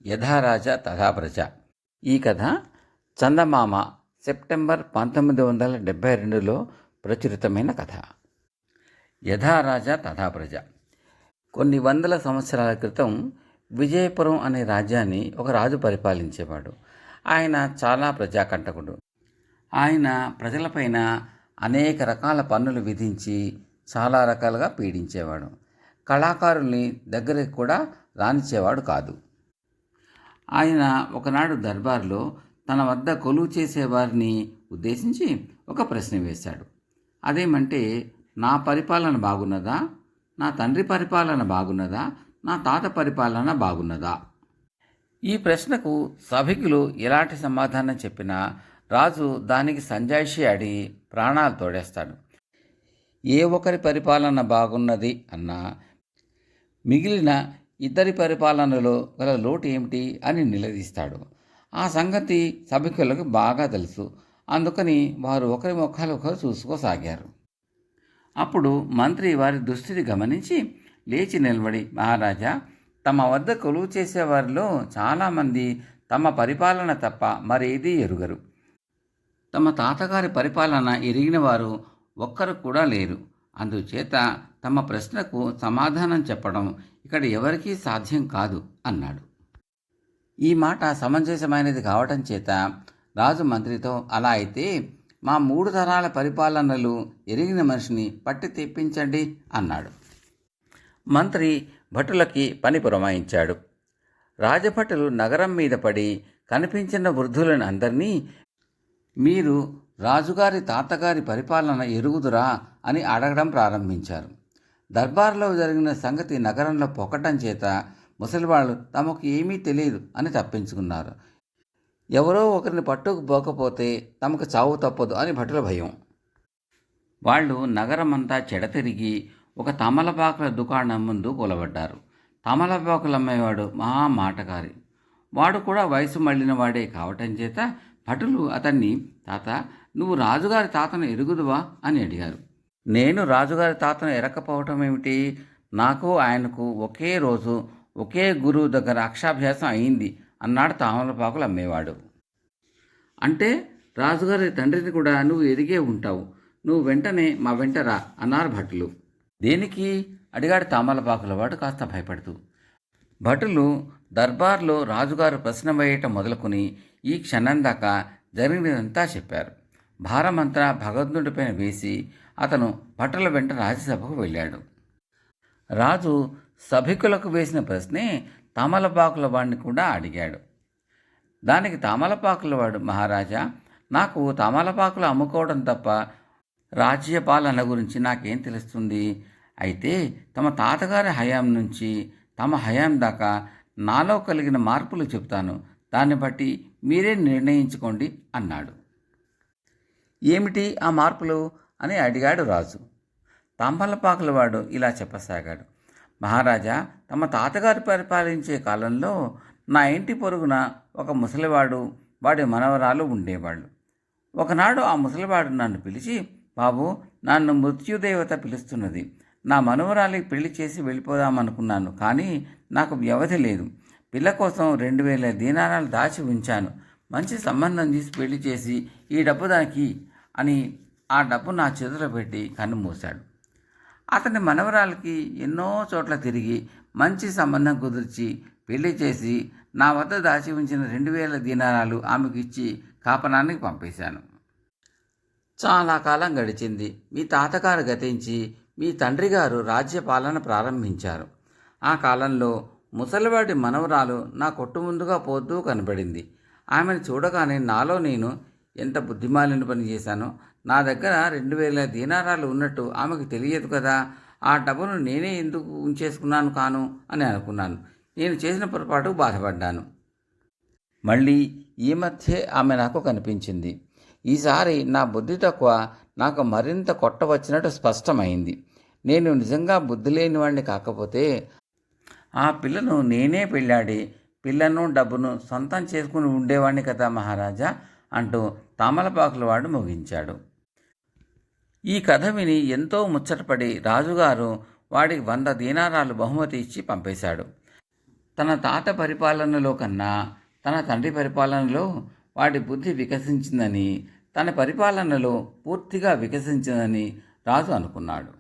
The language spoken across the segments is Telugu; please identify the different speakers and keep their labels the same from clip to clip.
Speaker 1: యథా రాజా తథా ప్రజ. ఈ కథ చందమామ సెప్టెంబర్ 1972లో ప్రచురితమైన కథ. యథా రాజా తథా ప్రజ. కొన్ని వందల సంవత్సరాల క్రితం విజయపురం అనే రాజ్యాన్ని ఒక రాజు పరిపాలించేవాడు. ఆయన చాలా ప్రజాకంటకుడు. ఆయన ప్రజలపైన అనేక రకాల పన్నులు విధించి చాలా రకాలుగా పీడించేవాడు. కళాకారుల్ని దగ్గరికి కూడా రానిచ్చేవాడు కాదు. ఆయన ఒకనాడు దర్బార్లో తన వద్ద కొలువు చేసేవారిని ఉద్దేశించి ఒక ప్రశ్న వేశాడు. అదేమంటే, నా పరిపాలన బాగున్నదా, నా తండ్రి పరిపాలన బాగున్నదా, నా తాత పరిపాలన బాగున్నదా? ఈ ప్రశ్నకు సభికులు ఎలాంటి సమాధానం చెప్పినా రాజు దానికి సంజాయిషి అడిగి ప్రాణాలు తోడేస్తాడు. ఏ ఒకరి పరిపాలన బాగున్నది అన్నా మిగిలిన ఇద్దరి పరిపాలనలో గల లోటు ఏమిటి అని నిలదీస్తాడు. ఆ సంగతి సభికులకు బాగా తెలుసు. అందుకని వారు ఒకరి ముఖాలు ఒకరు చూసుకోసాగారు. అప్పుడు మంత్రి వారి దుస్థితి గమనించి లేచి నిలబడి, మహారాజా, తమ వద్ద కొలువు చేసేవారిలో చాలామంది తమ పరిపాలన తప్ప మరేదీ ఎరుగరు. తమ తాతగారి పరిపాలన ఎరిగిన వారు ఒక్కరు కూడా లేరు. అందుచేత తమ ప్రశ్నకు సమాధానం చెప్పడం ఇక్కడ ఎవరికీ సాధ్యం కాదు అన్నాడు. ఈ మాట సమంజసమైనది కావటం చేత రాజు మంత్రితో, అలా అయితే మా 3 తరాల పరిపాలనలు ఎరిగిన మనిషిని పట్టి తెప్పించండి అన్నాడు. మంత్రి భటులకి పని పురమాయించాడు. రాజభటులు నగరం మీద పడి కనిపించిన వృద్ధులను అందరినీ, మీరు రాజుగారి తాతగారి పరిపాలన ఎరుగుదురా అని అడగడం ప్రారంభించారు. దర్బార్లో జరిగిన సంగతి నగరంలో పొక్కటం చేత ముసలివాళ్ళు తమకు ఏమీ తెలియదు అని తప్పించుకున్నారు. ఎవరో ఒకరిని పట్టుకుపోకపోతే తమకు చావు తప్పదు అని భటుల భయం. వాళ్ళు నగరమంతా చెడతిరిగి ఒక తమలపాకుల దుకాణం ముందు కూలబడ్డారు. తమలపాకులు అమ్మేవాడు మహా మాటకారి. వాడు కూడా వయసు మళ్ళిన వాడే కావటం చేత భటులు అతన్ని, తాత, నువ్వు రాజుగారి తాతను ఎరుగుదువా అని అడిగారు. నేను రాజుగారి తాతను ఎరకపోవటం ఏమిటి? నాకు ఆయనకు ఒకే రోజు ఒకే గురువు దగ్గర అక్షాభ్యాసం అయింది అన్నాడు తామలపాకులు అమ్మేవాడు. అంటే రాజుగారి తండ్రిని కూడా నువ్వు ఎరిగే ఉంటావు. నువ్వు వెంటనే మా వెంట రా అన్నారు భటులు. దేనికి అడిగాడు తామలపాకుల వాడు కాస్త భయపడుతూ. భటులు దర్బార్లో రాజుగారు ప్రశ్న వేయటం మొదలుకొని ఈ క్షణం దాకా జరిగినదంతా చెప్పారు. భారమంతా భగవంతుడిపైన వేసి అతను భటుల వెంట రాజ్యసభకు వెళ్ళాడు. రాజు సభికులకు వేసిన ప్రశ్నే తామలపాకుల వాడిని కూడా అడిగాడు. దానికి తామలపాకుల వాడు, మహారాజా, నాకు తామలపాకులు అమ్ముకోవడం తప్ప రాజ్యపాలన గురించి నాకేం తెలుస్తుంది? అయితే తమ తాతగారి హయాం నుంచి తమ హయాం దాకా నాలో కలిగిన మార్పులు చెప్తాను. దాన్ని బట్టి మీరే నిర్ణయించుకోండి అన్నాడు. ఏమిటి ఆ మార్పులు అని అడిగాడు రాజు. తాంబలపాకుల వాడు ఇలా చెప్పసాగాడు. మహారాజా, తమ తాతగారు పరిపాలించే కాలంలో నా ఇంటి పొరుగున ఒక ముసలివాడు, వాడి మనవరాలు ఉండేవాళ్ళు. ఒకనాడు ఆ ముసలివాడు నన్ను పిలిచి, బాబు, నన్ను మృత్యుదేవత పిలుస్తున్నది. నా మనవరాలికి పెళ్లి చేసి వెళ్ళిపోదామనుకున్నాను, కానీ నాకు వ్యవధి లేదు. పిల్ల కోసం 2000 దీనారాలు దాచి ఉంచాను. మంచి సంబంధం తీసి పెళ్లి చేసి ఈ డబ్బు దానికి అని ఆ డబ్బు నా చేతిలో పెట్టి కన్ను మూశాడు. అతని మనవరాలకి ఎన్నో చోట్ల తిరిగి మంచి సంబంధం కుదిర్చి పెళ్లి చేసి నా వద్ద దాచి ఉంచిన 2000 దీనారాలు ఆమెకు ఇచ్చి కాపనానికి పంపేశాను. చాలా కాలం గడిచింది. మీ తాతగారు గతించి మీ తండ్రి గారు రాజ్యపాలన ప్రారంభించారు. ఆ కాలంలో ముసలివాడి మనవరాలు నా కొట్టు ముందుగా పోతూ కనబడింది. ఆమెను చూడగానే నాలో నేను ఎంత బుద్ధిమాలిన పని చేశానో, నా దగ్గర 2000 దీనారాలు ఉన్నట్టు ఆమెకు తెలియదు కదా, ఆ డబ్బును నేనే ఎందుకు ఉంచేసుకున్నాను కాను అని అనుకున్నాను. నేను చేసిన పొరపాటు బాధపడ్డాను. మళ్ళీ ఈ మధ్య ఆమె నాకు కనిపించింది. ఈసారి నా బుద్ధి తక్కువ నాకు మరింత కొట్టవచ్చినట్టు స్పష్టమైంది. నేను నిజంగా బుద్ధి లేనివాడిని కాకపోతే ఆ పిల్లను నేనే పెళ్ళాడి పిల్లను డబ్బును సొంతం చేసుకుని ఉండేవాడిని కదా మహారాజా అంటూ తామలపాకుల వాడు ముగించాడు. ఈ కథ విని ఎంతో ముచ్చటపడి రాజుగారు వాడికి 100 దీనారాలు బహుమతి ఇచ్చి పంపేశాడు. తన తాత పరిపాలనలో కన్నా తన తండ్రి పరిపాలనలో వాడి బుద్ధి వికసించిందని, తన పరిపాలనలో పూర్తిగా వికసించిందని రాజు అనుకున్నాడు.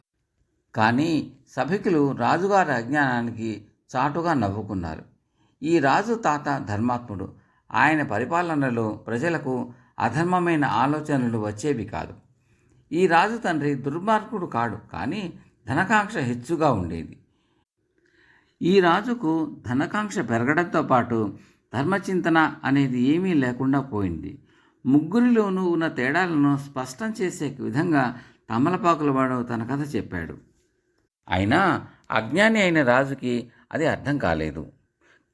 Speaker 1: కానీ సభికులు రాజుగారి అజ్ఞానానికి చాటుగా నవ్వుకున్నారు. ఈ రాజు తాత ధర్మాత్ముడు. ఆయన పరిపాలనలో ప్రజలకు అధర్మమైన ఆలోచనలు వచ్చేవి కాదు. ఈ రాజు తండ్రి దుర్మార్గుడు కాడు, కానీ ధనకాంక్ష హెచ్చుగా ఉండేది. ఈ రాజుకు ధనకాంక్ష పెరగడంతో పాటు ధర్మచింతన అనేది ఏమీ లేకుండా పోయింది. ముగ్గురిలోనూ ఉన్న తేడాలను స్పష్టం చేసే విధంగా తమలపాకులవాడు తన కథ చెప్పాడు. అయినా అజ్ఞాని అయిన రాజుకి అది అర్థం కాలేదు.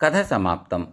Speaker 1: కథ సమాప్తం.